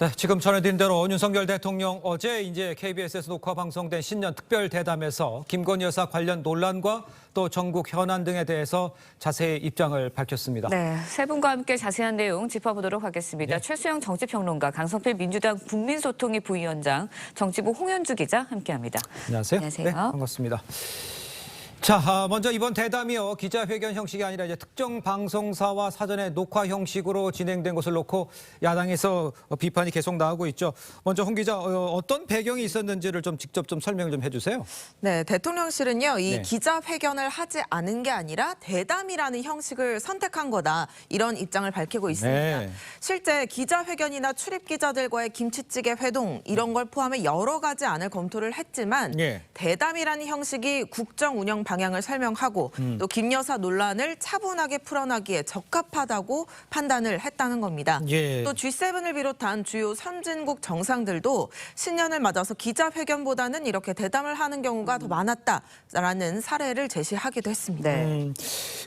네, 지금 전해드린 대로 윤석열 대통령 어제 이제 KBS에서 녹화 방송된 신년 특별 대담에서 김건희 여사 관련 논란과 또 전국 현안 등에 대해서 자세히 입장을 밝혔습니다. 네, 세 분과 함께 자세한 내용 짚어보도록 하겠습니다. 네. 최수영 정치평론가, 강성필 민주당 국민소통위 부위원장, 정치부 홍현주 기자 함께합니다. 안녕하세요. 안녕하세요. 네, 반갑습니다. 자, 먼저 이번 대담이요. 기자회견 형식이 아니라 이제 특정 방송사와 사전에 녹화 형식으로 진행된 것을 놓고 야당에서 비판이 계속 나오고 있죠. 먼저 홍 기자, 어떤 배경이 있었는지를 좀 직접 좀 설명을 좀 해주세요. 네, 대통령실은요, 이 네. 기자회견을 하지 않은 게 아니라 대담이라는 형식을 선택한 거다. 이런 입장을 밝히고 있습니다. 네. 실제 기자회견이나 출입 기자들과의 김치찌개 회동 이런 걸 포함해 여러 가지 안을 검토를 했지만 예. 대담이라는 형식이 국정 운영 방향을 설명하고 또 김 여사 논란을 차분하게 풀어나기에 적합하다고 판단을 했다는 겁니다. 예. 또 G7을 비롯한 주요 선진국 정상들도 신년을 맞아서 기자회견보다는 이렇게 대담을 하는 경우가 더 많았다라는 사례를 제시하기도 했습니다. 네.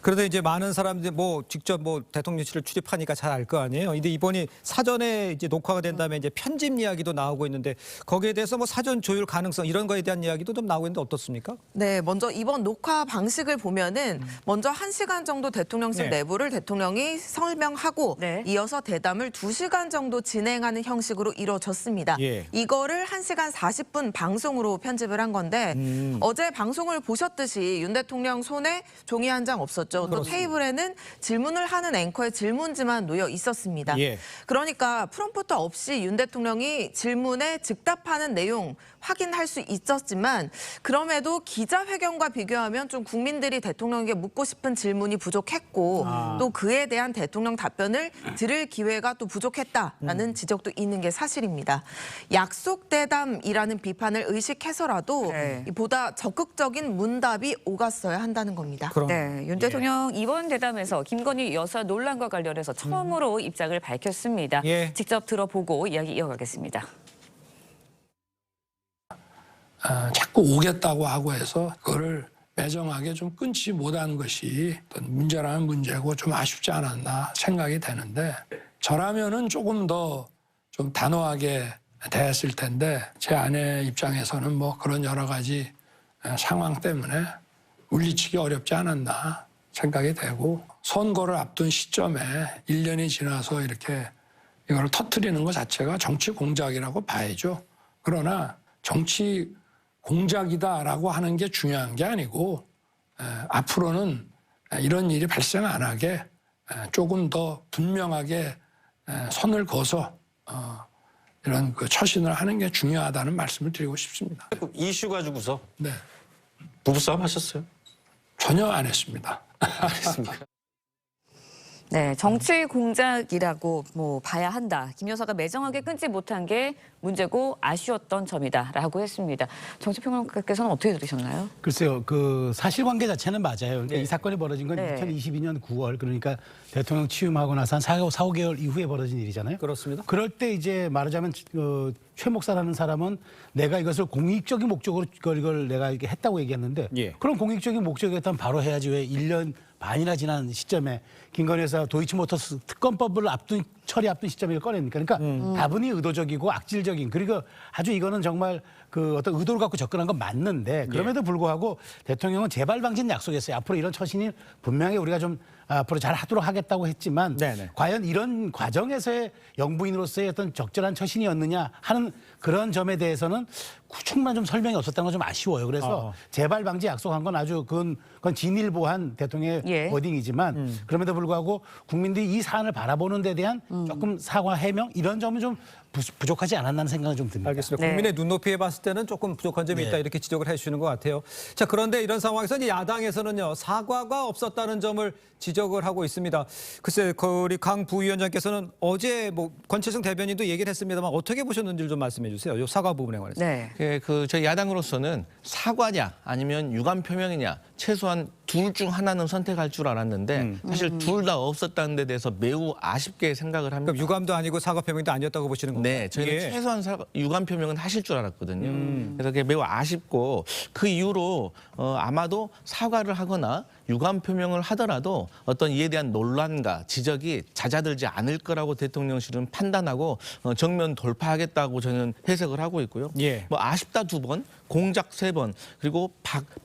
그런데 이제 많은 사람들이 뭐 직접 뭐 대통령실을 출입하니까 잘 알 거 아니에요. 근데 이번이 사전에 이제 녹화가 된 다음에 이제 편집 이야기도 나오고 있는데 거기에 대해서 뭐 사전 조율 가능성 이런 거에 대한 이야기도 좀 나오고 있는데 어떻습니까? 네, 먼저 이번 녹화 방식을 보면은 먼저 1시간 정도 대통령실 네. 내부를 대통령이 설명하고 네. 이어서 대담을 2시간 정도 진행하는 형식으로 이루어졌습니다. 예. 이거를 1시간 40분 방송으로 편집을 한 건데 어제 방송을 보셨듯이 윤 대통령 손에 종이 한 장 없었죠. 또 그렇습니다. 테이블에는 질문을 하는 앵커의 질문지만 놓여 있었습니다. 예. 그러니까 프롬프트 없이 윤 대통령이 질문에 즉답하는 내용 확인할 수 있었지만 그럼에도 기자회견과 비교하면 좀 국민들이 대통령에게 묻고 싶은 질문이 부족했고 또 그에 대한 대통령 답변을 들을 기회가 또 부족했다라는 지적도 있는 게 사실입니다. 약속 대담이라는 비판을 의식해서라도 네. 보다 적극적인 문답이 오갔어야 한다는 겁니다. 그럼 네, 윤 대통령 이번 대담에서 김건희 여사 논란과 관련해서 처음으로 입장을 밝혔습니다. 예. 직접 들어보고 이야기 이어가겠습니다. 자꾸 오겠다고 하고 해서 그거를 매정하게 좀 끊지 못한 것이 어떤 문제라면 문제고 좀 아쉽지 않았나 생각이 되는데 저라면은 조금 더 좀 단호하게 대했을 텐데 제 아내 입장에서는 뭐 그런 여러 가지 상황 때문에 물리치기 어렵지 않았나 생각이 되고 선거를 앞둔 시점에 1년이 지나서 이렇게 이걸 터뜨리는 것 자체가 정치 공작이라고 봐야죠. 그러나 정치 공작이다라고 하는 게 중요한 게 아니고 앞으로는 이런 일이 발생 안 하게 조금 더 분명하게 선을 그어서 이런 그 처신을 하는 게 중요하다는 말씀을 드리고 싶습니다. 이슈 가지고서 네, 부부싸움 하셨어요? 전혀 안 했습니다. 알겠습니까? 네, 정치 공작이라고 뭐 봐야 한다. 김 여사가 매정하게 끊지 못한 게 문제고 아쉬웠던 점이다라고 했습니다. 정치평론가께서는 어떻게 들으셨나요? 글쎄요, 그 사실관계 자체는 맞아요. 그러니까 이 사건이 벌어진 건 네. 2022년 9월, 그러니까 대통령 취임하고 나서 한 4, 5개월 이후에 벌어진 일이잖아요. 그렇습니다. 그럴 때 이제 말하자면 최 목사라는 사람은 내가 이것을 공익적인 목적으로 이걸 내가 이렇게 했다고 얘기했는데 예. 그럼 공익적인 목적이었다면 바로 해야지 왜 1년 반이나 지난 시점에 김건희 여사 도이치모터스 특검법을 처리 앞둔 시점에 이걸 꺼냅니까? 그러니까 다분히 의도적이고 악질적인 그리고 아주 이거는 정말 그 어떤 의도를 갖고 접근한 건 맞는데 그럼에도 불구하고 대통령은 재발 방지는 약속했어요. 앞으로 이런 처신이 분명히 우리가 좀 앞으로 잘 하도록 하겠다고 했지만 네네. 과연 이런 과정에서의 영부인으로서의 어떤 적절한 처신이었느냐 하는 그런 점에 대해서는 충분한 좀 설명이 없었다는 건 좀 아쉬워요. 그래서 재발 방지 약속한 건 아주 그건 진일보한 대통령의 예. 워딩이지만 그럼에도 불구하고 국민들이 이 사안을 바라보는 데 대한 조금 사과 해명 이런 점은 좀 부족하지 않았나는 생각은 좀 듭니다. 알겠습니다. 네. 국민의 눈높이에 봤을 때는 조금 부족한 점이 있다 이렇게 지적을 해주시는 것 같아요. 자, 그런데 이런 상황에서 이제 야당에서는요 사과가 없었다는 점을 지적을 하고 있습니다. 글쎄, 우리 강 부위원장께서는 어제 뭐 권채성 대변인도 얘기를 했습니다만 어떻게 보셨는지 좀 말씀해 주세요. 이 사과 부분에 관해서. 네. 저희 야당으로서는 사과냐 아니면 유감 표명이냐 최소한 둘 중 하나는 선택할 줄 알았는데 사실 둘 다 없었다는 데 대해서 매우 아쉽게 생각을 합니다. 그럼 유감도 아니고 사과 표명도 아니었다고 보시는 건가요? 네, 저희는 예. 최소한 유감 표명은 하실 줄 알았거든요. 그래서 그게 매우 아쉽고 그 이후로 아마도 사과를 하거나 유감 표명을 하더라도 어떤 이에 대한 논란과 지적이 잦아들지 않을 거라고 대통령실은 판단하고 정면 돌파하겠다고 저는 해석을 하고 있고요. 예. 뭐 아쉽다 2번, 공작 3번, 그리고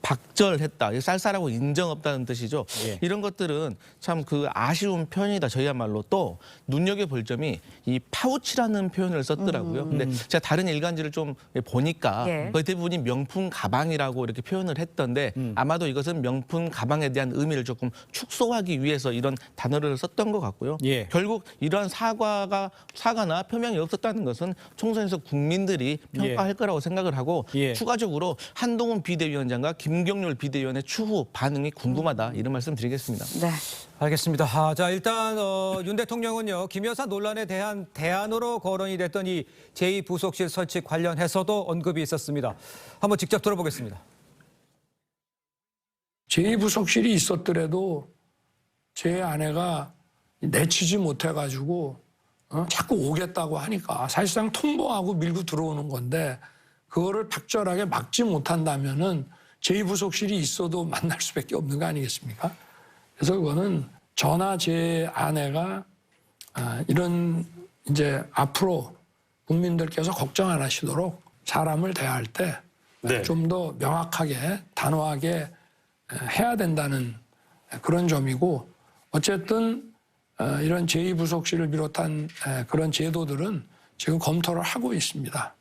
박절했다. 이거 쌀쌀하고 인정 없다는 뜻이죠. 예. 이런 것들은 참 그 아쉬운 표현이다. 저희야말로 또 눈여겨볼 점이 이 파우치라는 표현을 썼더라고요. 근데 제가 다른 일간지를 좀 보니까 예. 거의 대부분이 명품 가방이라고 이렇게 표현을 했던데 아마도 이것은 명품 가방에 대한 의미를 조금 축소하기 위해서 이런 단어를 썼던 것 같고요. 예. 결국 이러한 사과나 표명이 없었다는 것은 총선에서 국민들이 평가할 거라고 생각을 하고 예. 추가적으로 한동훈 비대위원장과 김경률 비대위원의 추후 반응이 궁금하다 이런 말씀 드리겠습니다. 네. 알겠습니다. 자, 일단 윤 대통령은요, 김 여사 논란에 대한 대안으로 거론이 됐던 이 제2부속실 설치 관련해서도 언급이 있었습니다. 한번 직접 들어보겠습니다. 제2부속실이 있었더라도 제 아내가 내치지 못해가지고 자꾸 오겠다고 하니까 사실상 통보하고 밀고 들어오는 건데 그거를 박절하게 막지 못한다면은 제2부속실이 있어도 만날 수밖에 없는 거 아니겠습니까? 그래서 그거는 저나 제 아내가 이런 이제 앞으로 국민들께서 걱정 안 하시도록 사람을 대할 때 좀 더 명확하게 단호하게 해야 된다는 그런 점이고 어쨌든 이런 제2부속실을 비롯한 그런 제도들은 지금 검토를 하고 있습니다.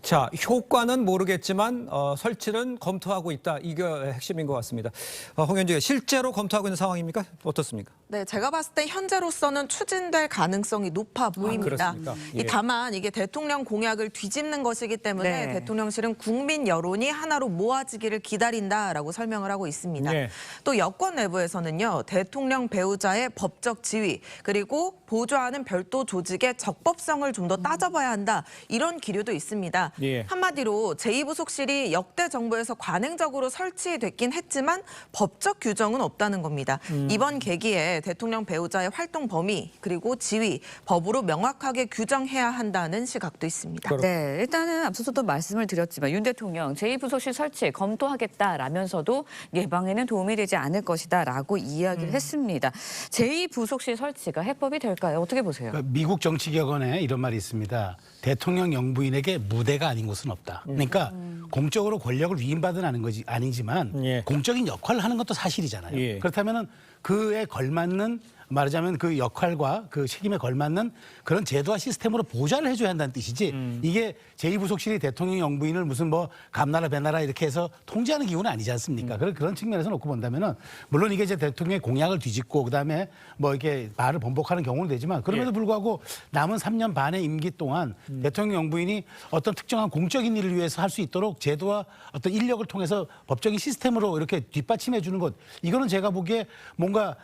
자, 효과는 모르겠지만 설치는 검토하고 있다. 이게 핵심인 것 같습니다. 홍현주가 실제로 검토하고 있는 상황입니까? 어떻습니까? 네, 제가 봤을 때 현재로서는 추진될 가능성이 높아 보입니다. 그렇습니까? 예. 다만 이게 대통령 공약을 뒤집는 것이기 때문에 네. 대통령실은 국민 여론이 하나로 모아지기를 기다린다라고 설명을 하고 있습니다. 네. 또 여권 내부에서는요, 대통령 배우자의 법적 지위 그리고 보좌하는 별도 조직의 적법성을 좀 더 따져봐야 한다. 이런 기류도 있습니다. 예. 한마디로 제2부속실이 역대 정부에서 관행적으로 설치됐긴 했지만 법적 규정은 없다는 겁니다. 이번 계기에 대통령 배우자의 활동 범위 그리고 지위 법으로 명확하게 규정해야 한다는 시각도 있습니다. 네, 일단은 앞서서도 말씀을 드렸지만 윤 대통령 제2부속실 설치 검토하겠다라면서도 예방에는 도움이 되지 않을 것이다라고 이야기를 했습니다. 제2부속실 설치가 해법이 될까요? 어떻게 보세요? 그러니까 미국 정치격언에 이런 말이 있습니다. 대통령 영부인에게 무대가 아닌 곳은 없다. 그러니까 공적으로 권력을 위임받으라는 것이 아니지만 예. 공적인 역할을 하는 것도 사실이잖아요. 예. 그렇다면은 그에 걸맞는 말하자면 그 역할과 그 책임에 걸맞는 그런 제도와 시스템으로 보좌를 해줘야 한다는 뜻이지 이게 제2부속실이 대통령 영부인을 무슨 뭐 감나라 배나라 이렇게 해서 통제하는 기구는 아니지 않습니까? 그런 측면에서 놓고 본다면은 물론 이게 이제 대통령의 공약을 뒤집고 그다음에 뭐 이렇게 말을 번복하는 경우는 되지만 그럼에도 불구하고 남은 3년 반의 임기 동안 대통령 영부인이 어떤 특정한 공적인 일을 위해서 할 수 있도록 제도와 어떤 인력을 통해서 법적인 시스템으로 이렇게 뒷받침해 주는 것 이거는 제가 보기에 뭔가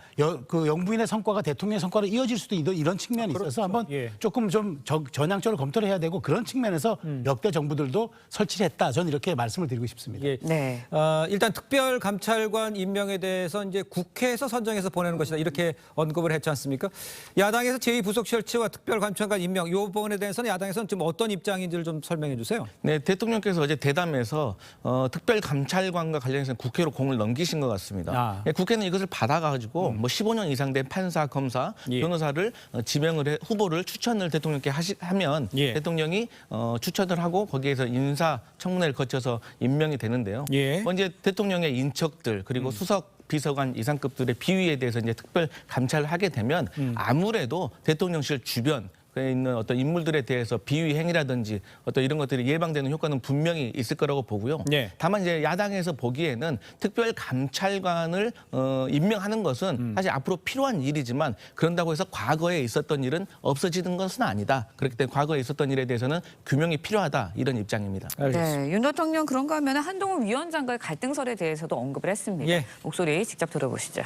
그 영부인의 성과가 대통령의 성과로 이어질 수도 있는 이런 측면이 있어서 한번 예. 조금 좀 전향적으로 검토를 해야 되고 그런 측면에서 역대 정부들도 설치를 했다. 저는 이렇게 말씀을 드리고 싶습니다. 예. 네. 일단 특별감찰관 임명에 대해서 이제 국회에서 선정해서 보내는 것이다. 이렇게 언급을 했지 않습니까? 야당에서 제2부속 설치와 특별감찰관 임명 이 부분에 대해서는 야당에서는 지금 어떤 입장인지를 좀 설명해 주세요. 네, 대통령께서 어제 대담에서 특별감찰관과 관련해서 국회로 공을 넘기신 것 같습니다. 아. 네, 국회는 이것을 받아가지고 뭐 15년 이상 된 판사, 검사, 예. 변호사를 지명을 후보를 추천을 대통령께 하면 예. 대통령이 추천을 하고 거기에서 인사청문회를 거쳐서 임명이 되는데요. 예. 먼저 대통령의 인척들 그리고 수석 비서관 이상급들의 비위에 대해서 이제 특별 감찰을 하게 되면 아무래도 대통령실 주변 에 있는 어떤 인물들에 대해서 비위 행위라든지 어떤 이런 것들이 예방되는 효과는 분명히 있을 거라고 보고요. 네. 다만 이제 야당에서 보기에는 특별 감찰관을 임명하는 것은 사실 앞으로 필요한 일이지만 그런다고 해서 과거에 있었던 일은 없어지는 것은 아니다. 그렇기 때문에 과거에 있었던 일에 대해서는 규명이 필요하다 이런 입장입니다. 알겠습니다. 네, 윤 대통령 그런가 하면 한동훈 위원장과의 갈등설에 대해서도 언급을 했습니다. 예. 목소리 직접 들어보시죠.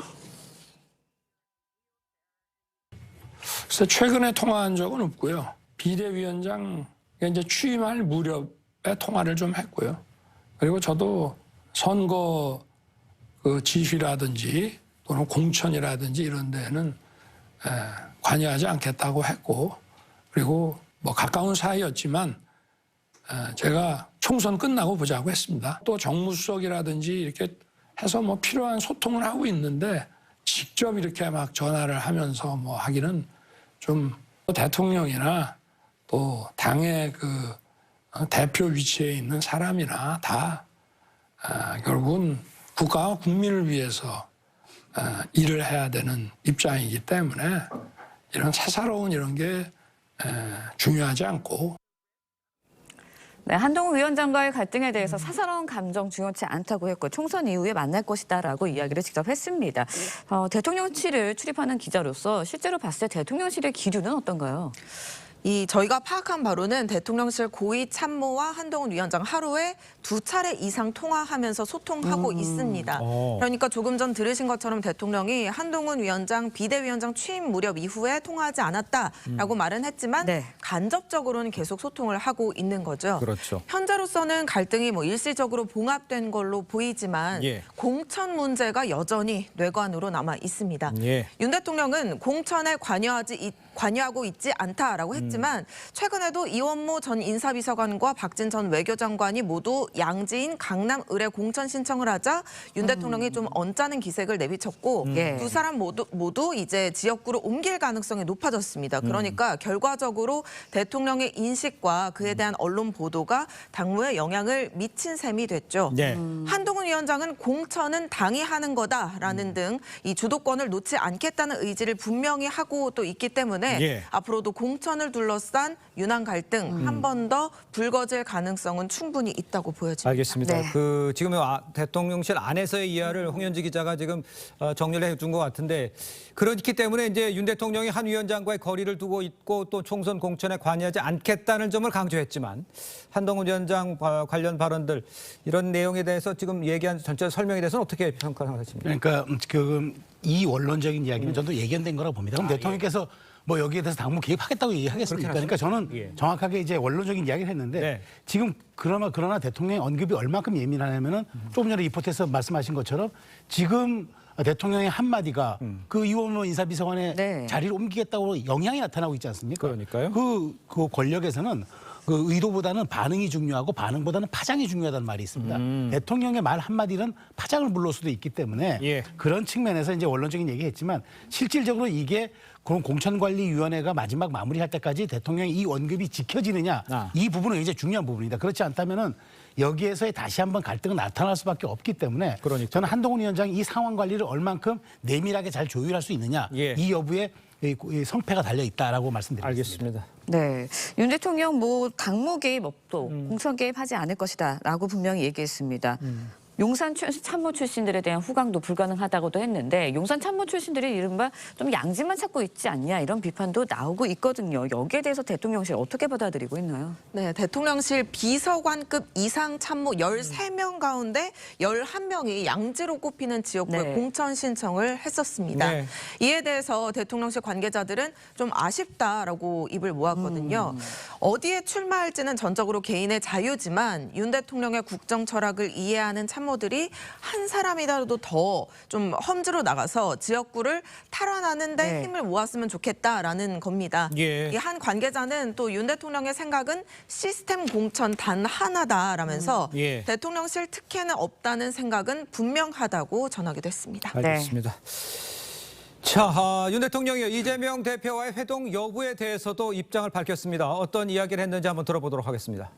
그래서 최근에 통화한 적은 없고요. 비대위원장 이제 취임할 무렵에 통화를 좀 했고요. 그리고 저도 선거 그 지휘라든지 또는 공천이라든지 이런 데는 관여하지 않겠다고 했고 그리고 뭐 가까운 사이였지만 제가 총선 끝나고 보자고 했습니다. 또 정무수석이라든지 이렇게 해서 뭐 필요한 소통을 하고 있는데 직접 이렇게 막 전화를 하면서 뭐 하기는 좀 대통령이나 또 당의 그 대표 위치에 있는 사람이나 다 결국은 국가와 국민을 위해서 일을 해야 되는 입장이기 때문에 이런 사사로운 이런 게 중요하지 않고. 네, 한동훈 위원장과의 갈등에 대해서 사사로운 감정 중요치 않다고 했고 총선 이후에 만날 것이다라고 이야기를 직접 했습니다. 대통령실을 출입하는 기자로서 실제로 봤을 때 대통령실의 기류는 어떤가요? 저희가 파악한 바로는 대통령실 고위 참모와 한동훈 위원장 하루에 2차례 이상 통화하면서 소통하고 있습니다. 그러니까 조금 전 들으신 것처럼 대통령이 한동훈 위원장 비대위원장 취임 무렵 이후에 통화하지 않았다라고 말은 했지만 네. 간접적으로는 계속 소통을 하고 있는 거죠. 그렇죠. 현재로서는 갈등이 뭐 일시적으로 봉합된 걸로 보이지만 예. 공천 문제가 여전히 뇌관으로 남아 있습니다. 예. 윤 대통령은 공천에 관여하고 있지 않다라고 했지만 최근에도 이원모 전 인사비서관과 박진 전 외교장관이 모두 양지인 강남 을에 공천 신청을 하자 윤 대통령이 좀 언짢은 기색을 내비쳤고 예. 두 사람 모두 이제 지역구로 옮길 가능성이 높아졌습니다. 그러니까 결과적으로 대통령의 인식과 그에 대한 언론 보도가 당무에 영향을 미친 셈이 됐죠. 네. 한동훈 위원장은 공천은 당이 하는 거다라는 등 이 주도권을 놓지 않겠다는 의지를 분명히 하고 또 있기 때문에 예. 앞으로도 공천을 둘러싼 윤한 갈등 한 번 더 불거질 가능성은 충분히 있다고 보여집니다. 알겠습니다. 네. 지금 대통령실 안에서의 이하를 홍현지 기자가 지금 정리를 해준 것 같은데 그렇기 때문에 이제 윤 대통령이 한 위원장과의 거리를 두고 있고 또 총선 공천에 관여하지 않겠다는 점을 강조했지만 한동훈 위원장 관련 발언들 이런 내용에 대해서 지금 얘기한 전체 설명에 대해서는 어떻게 평가하십니까? 그러니까 이 원론적인 이야기는 저도 예견된 거라고 봅니다. 그럼 대통령께서 뭐 여기에 대해서 당무 개입하겠다고 얘기하겠습니까? 그러니까 저는 정확하게 이제 원론적인 이야기를 했는데 네. 지금 그러나 대통령의 언급이 얼마큼 예민하냐면은 조금 전에 리포트에서 말씀하신 것처럼 지금 대통령의 한마디가 그 이원모 인사비서관의 네. 자리를 옮기겠다고 영향이 나타나고 있지 않습니까? 그러니까요. 그 권력에서는 그 의도보다는 반응이 중요하고 반응보다는 파장이 중요하다는 말이 있습니다. 대통령의 말 한마디는 파장을 불러올 수도 있기 때문에 예. 그런 측면에서 이제 원론적인 얘기했지만 실질적으로 이게 공천관리위원회가 마지막 마무리할 때까지 대통령의 이 언급이 지켜지느냐 이 부분은 굉장히 중요한 부분입니다. 그렇지 않다면은 여기에서의 다시 한번 갈등은 나타날 수밖에 없기 때문에 그러니까. 저는 한동훈 위원장이 이 상황 관리를 얼만큼 내밀하게 잘 조율할 수 있느냐 예. 이 여부에 이 성패가 달려 있다라고 말씀드리겠습니다. 알겠습니다. 네, 윤 대통령 당무 개입 없도 공천 개입하지 않을 것이다라고 분명히 얘기했습니다. 용산 참모 출신들에 대한 후광도 불가능하다고도 했는데 용산 참모 출신들이 이른바 좀 양지만 찾고 있지 않냐 이런 비판도 나오고 있거든요. 여기에 대해서 대통령실 어떻게 받아들이고 있나요? 네, 대통령실 비서관급 이상 참모 13명 가운데 11명이 양지로 꼽히는 지역구에 네. 공천 신청을 했었습니다. 네. 이에 대해서 대통령실 관계자들은 좀 아쉽다라고 입을 모았거든요. 어디에 출마할지는 전적으로 개인의 자유지만 윤 대통령의 국정 철학을 이해하는 참모들이 한 사람이라도 더 좀 험지로 나가서 지역구를 탈환하는데 네. 힘을 모았으면 좋겠다라는 겁니다. 예. 이 한 관계자는 또 윤 대통령의 생각은 시스템 공천 단 하나다라면서 예. 대통령실 특혜는 없다는 생각은 분명하다고 전하기도 했습니다. 알겠습니다. 자, 윤 대통령이 이재명 대표와의 회동 여부에 대해서도 입장을 밝혔습니다. 어떤 이야기를 했는지 한번 들어보도록 하겠습니다.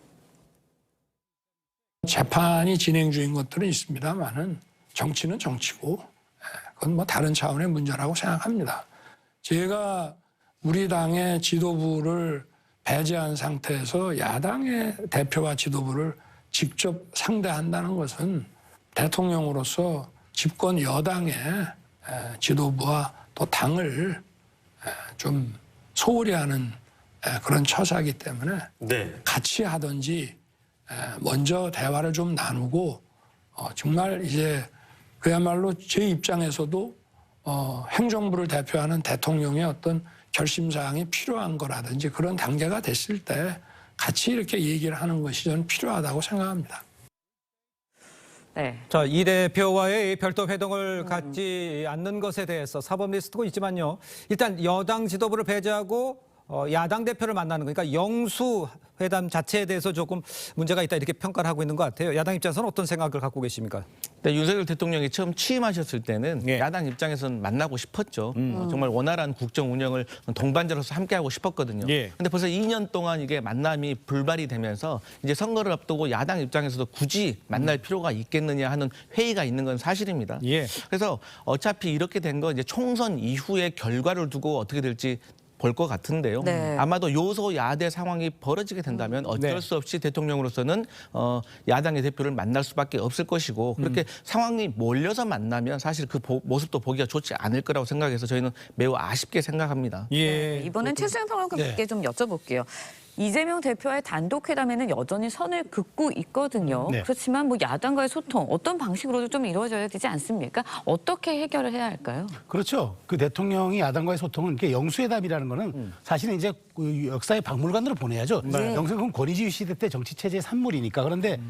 재판이 진행 중인 것들은 있습니다만은 정치는 정치고 그건 뭐 다른 차원의 문제라고 생각합니다. 제가 우리 당의 지도부를 배제한 상태에서 야당의 대표와 지도부를 직접 상대한다는 것은 대통령으로서 집권 여당의 지도부와 또 당을 좀 소홀히 하는 그런 처사이기 때문에 같이 하든지 먼저 대화를 좀 나누고 정말 이제 그야말로 제 입장에서도 행정부를 대표하는 대통령의 어떤 결심사항이 필요한 거라든지 그런 단계가 됐을 때 같이 이렇게 얘기를 하는 것이 저는 필요하다고 생각합니다. 네. 자, 이 대표와의 별도 회동을 갖지 않는 것에 대해서 사법 리스트도 있지만요. 일단 여당 지도부를 배제하고 야당 대표를 만나는 거니까 영수 회담 자체에 대해서 조금 문제가 있다 이렇게 평가를 하고 있는 것 같아요. 야당 입장에서는 어떤 생각을 갖고 계십니까? 네, 윤석열 대통령이 처음 취임하셨을 때는 예. 야당 입장에서는 만나고 싶었죠. 정말 원활한 국정 운영을 동반자로서 함께하고 싶었거든요. 예. 근데 벌써 2년 동안 이게 만남이 불발이 되면서 이제 선거를 앞두고 야당 입장에서도 굳이 만날 필요가 있겠느냐 하는 회의가 있는 건 사실입니다. 예. 그래서 어차피 이렇게 된 거 이제 총선 이후의 결과를 두고 어떻게 될지 볼 것 같은데요. 네. 아마도 요소야대 상황이 벌어지게 된다면 어쩔 네. 수 없이 대통령으로서는 야당의 대표를 만날 수밖에 없을 것이고 그렇게 상황이 몰려서 만나면 사실 그 모습도 보기가 좋지 않을 거라고 생각해서 저희는 매우 아쉽게 생각합니다. 예. 이번엔 최수영 평론가께 좀 여쭤볼게요. 이재명 대표와의 단독 회담에는 여전히 선을 긋고 있거든요. 네. 그렇지만 뭐 야당과의 소통 어떤 방식으로도 좀 이루어져야 되지 않습니까? 어떻게 해결을 해야 할까요? 그렇죠. 그 대통령이 야당과의 소통은 이게 영수회담이라는 거는 사실은 이제 그 역사의 박물관으로 보내야죠. 네. 영수회담은 권위주의 시대 때 정치 체제의 산물이니까. 그런데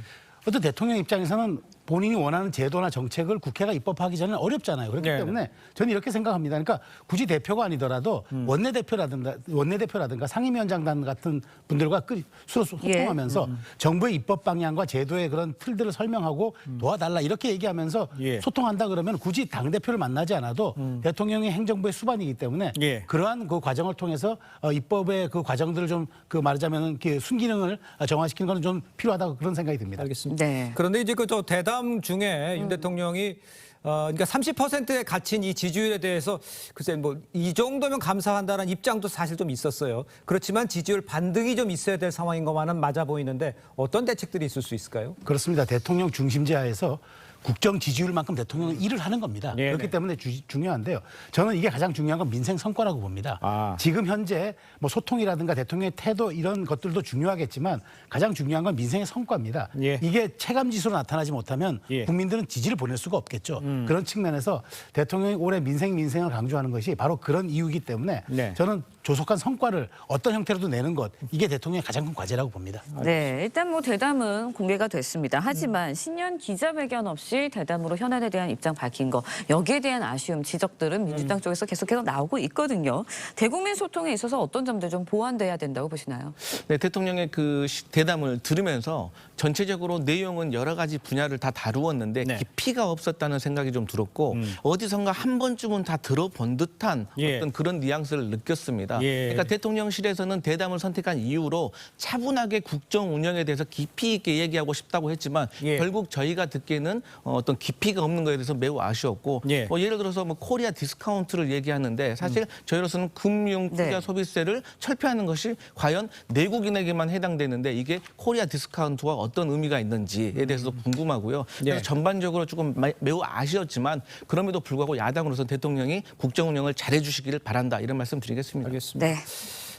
어떤 대통령 입장에서는 본인이 원하는 제도나 정책을 국회가 입법하기 전에 어렵잖아요. 그렇기 네. 때문에 저는 이렇게 생각합니다. 그러니까 굳이 대표가 아니더라도 원내대표라든가 상임위원장단 같은 분들과 서로 소통하면서 정부의 입법 방향과 제도의 그런 틀들을 설명하고 도와달라 이렇게 얘기하면서 예. 소통한다 그러면 굳이 당대표를 만나지 않아도 대통령이 행정부의 수반이기 때문에 예. 그러한 그 과정을 통해서 입법의 그 과정들을 좀 그 말하자면 순기능을 정화시키는 건 좀 필요하다고 그런 생각이 듭니다. 알겠습니다. 네. 그런데 이제 그 저 대담 중에 윤 대통령이 그러니까 30%에 갇힌 이 지지율에 대해서 글쎄 뭐 이 정도면 감사한다는 입장도 사실 좀 있었어요. 그렇지만 지지율 반등이 좀 있어야 될 상황인 것만은 맞아 보이는데 어떤 대책들이 있을 수 있을까요? 그렇습니다. 대통령 중심제하에서 국정 지지율만큼 대통령은 일을 하는 겁니다. 네네. 그렇기 때문에 중요한데요. 저는 이게 가장 중요한 건 민생 성과라고 봅니다. 아. 지금 현재 뭐 소통이라든가 대통령의 태도 이런 것들도 중요하겠지만 가장 중요한 건 민생의 성과입니다. 예. 이게 체감 지수로 나타나지 못하면 예. 국민들은 지지를 보낼 수가 없겠죠. 그런 측면에서 대통령이 올해 민생을 강조하는 것이 바로 그런 이유이기 때문에 네. 저는 조속한 성과를 어떤 형태로도 내는 것 이게 대통령의 가장 큰 과제라고 봅니다. 네, 일단 뭐 대담은 공개가 됐습니다. 하지만 신년 기자회견 없이 대담으로 현안에 대한 입장 밝힌 거 여기에 대한 아쉬움, 지적들은 민주당 쪽에서 계속해서 나오고 있거든요. 대국민 소통에 있어서 어떤 점들 좀 보완돼야 된다고 보시나요? 네, 대통령의 그 대담을 들으면서 전체적으로 내용은 여러 가지 분야를 다 다루었는데 네. 깊이가 없었다는 생각이 좀 들었고 어디선가 한 번쯤은 다 들어본 듯한 예. 어떤 그런 뉘앙스를 느꼈습니다. 예. 그러니까 대통령실에서는 대담을 선택한 이유로 차분하게 국정 운영에 대해서 깊이 있게 얘기하고 싶다고 했지만 예. 결국 저희가 듣기에는 어떤 깊이가 없는 것에 대해서 매우 아쉬웠고 예. 예를 들어서 뭐 코리아 디스카운트를 얘기하는데 사실 저희로서는 금융 투자 네. 소비세를 철폐하는 것이 과연 내국인에게만 해당되는데 이게 코리아 디스카운트와 어떤 의미가 있는지에 대해서도 궁금하고요. 그래서 예. 전반적으로 조금 매우 아쉬웠지만 그럼에도 불구하고 야당으로서 대통령이 국정 운영을 잘해 주시기를 바란다 이런 말씀 드리겠습니다. 알겠습니다. 네.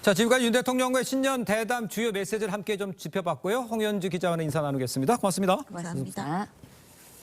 자, 지금까지 윤 대통령과의 신년 대담 주요 메시지를 함께 좀 짚어봤고요. 홍현주 기자와는 인사 나누겠습니다. 고맙습니다. 고맙습니다.